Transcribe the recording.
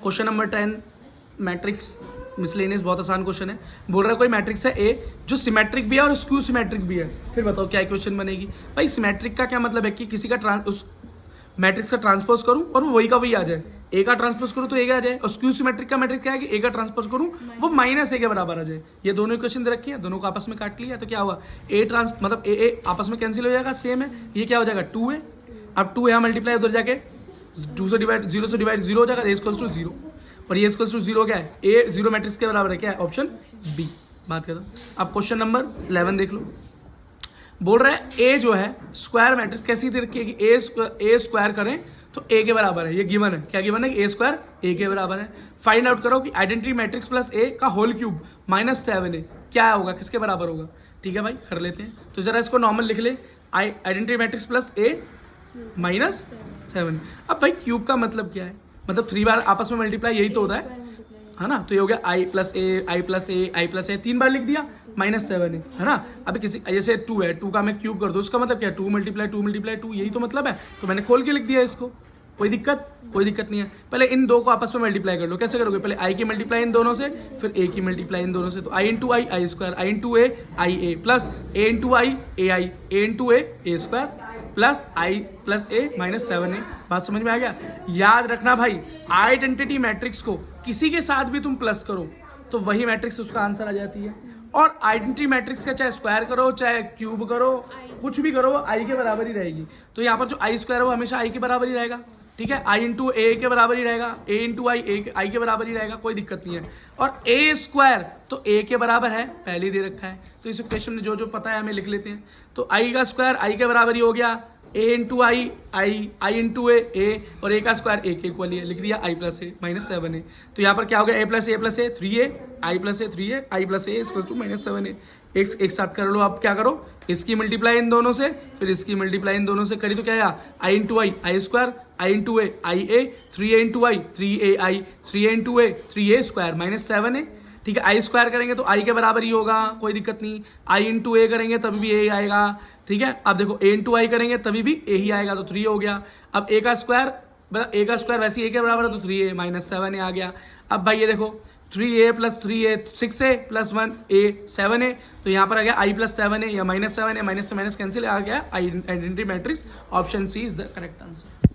Question number 10 matrix miscellaneous, बहुत आसान question है। बोल रहा है कोई मैट्रिक्स है ए जो सिमेट्रिक भी है और स्क्यू सिमेट्रिक भी है। फिर बताओ क्या इक्वेशन बनेगी। भाई सिमेट्रिक का क्या मतलब है कि किसी का उस मैट्रिक्स का ट्रांसपोज करूं और वो वही का वही आ जाए। ए का ट्रांसपोज करूं तो ए का आ जाए, और स्क्यू सिमेट्रिक का मैट्रिक्स क्या है कि ए का ट्रांसपोज करूं वो माइनस ए के बराबर आ जाए। ये दोनों इक्वेशन दे रखी है, दोनों को आपस में काट लिया तो क्या हुआ, ए ट्रांस मतलब ए आपस में कैंसिल हो जाएगा, सेम है। ये क्या हो जाएगा 2a, अब 2 यहाँ मल्टीप्लाई उधर जाके 2 से डिवाइड 0 से डिवाइड 0 हो जाएगा, ए इक्वल्स टू 0, और ये इक्वल्स टू 0 क्या है, ए 0 मैट्रिक्स के बराबर है, क्या है ऑप्शन बी। बात करता हूँ। अब क्वेश्चन नंबर 11 देख लो। बोल रहा है ए जो है स्क्वायर मैट्रिक्स कैसी दे रखी है कि ए स्क्वायर करें तो ए के बराबर है। ये गिवन है, क्या गिवन है कि ए स्क्वायर ए के बराबर है। फाइंड आउट करो कि आइडेंटिटी मैट्रिक्स प्लस ए का होल क्यूब -7a क्या होगा, किसके बराबर होगा। ठीक है भाई, कर लेते हैं। तो जरा इसको नॉर्मल लिख ले, आइडेंटिटी मैट्रिक्स प्लस ए -7। अब भाई क्यूब का मतलब क्या है, मतलब 3 बार आपस में मल्टीप्लाई यही तो होता है ना। तो ये हो गया i plus A, I plus A, I plus A, 3 बार लिख दिया, -7 है ना। अभी किसी जैसे 2 है, 2 का मैं क्यूब कर दूँ, उसका मतलब क्या है 2 × 2 यही तो मतलब है। तो मैंने खोल के लिख दिया इसको, कोई दिक्कत नहीं है। पहले इन दो को आपस में मल्टीप्लाई कर लो। कैसे करोगे, पहले i की मल्टीप्लाई इन दोनों से, फिर a की मल्टीप्लाई इन दोनों से। तो i × i I square, i × a I A, plus a × i A I, a × a A square, plus i plus a -7a। बात समझ में आ गया। याद रखना भाई, आइडेंटिटी मैट्रिक्स को किसी के साथ भी तुम प्लस करो तो वही मैट्रिक्स उसका आंसर आ जाती है। और आइडेंटिटी मैट्रिक्स का चाहे स्क्वायर करो चाहे क्यूब करो, कुछ भी करो, वो i के बराबर ही रहेगी। तो यहाँ पर जो i स्क्वायर है वो हमेशा i के बराबर ही रहेगा। ठीक है, i × a के बराबर ही रहेगा, a × i के बराबर ही रहेगा, कोई दिक्कत नहीं है। और a स्क्वायर तो a के बराबर है, पहले ही दे रखा है। तो इस इक्वेशन में जो जो पता है हमें लिख लेते हैं। तो i का स्क्वायर i के बराबर ही हो गया, a × i × a, और a का स्क्वायर a के इक्वल ही है, लिख दिया i प्लस a -7a। तो यहाँ पर क्या हो गया, a plus a 3a, i plus a 3a, i plus a equal to -7a। एक साथ कर लो। आप क्या करो, इसकी मल्टीप्लाई इन दोनों से, फिर इसकी मल्टीप्लाई इन दोनों से करी तो क्या आया, i × i I square, i × a I a, 3a × i 3ai, 3a × a 3a square -7a। ठीक है, i स्क्वायर करेंगे तो i के बराबर ही होगा, कोई दिक्कत नहीं। i × a करेंगे तभी भी a आएगा। ठीक है, अब देखो a × i करेंगे तभी भी a ही आएगा, तो 3 हो गया। अब a का स्क्वायर वैसे ही a के बराबर है, तो 3a -7a आ गया। अब भाई ये देखो 3a plus 3a 6a plus 1a 7a, तो यहाँ पर आ गया i प्लस 7a या -7a, माइनस से माइनस कैंसिल आ गया, identity matrix option C is the correct answer.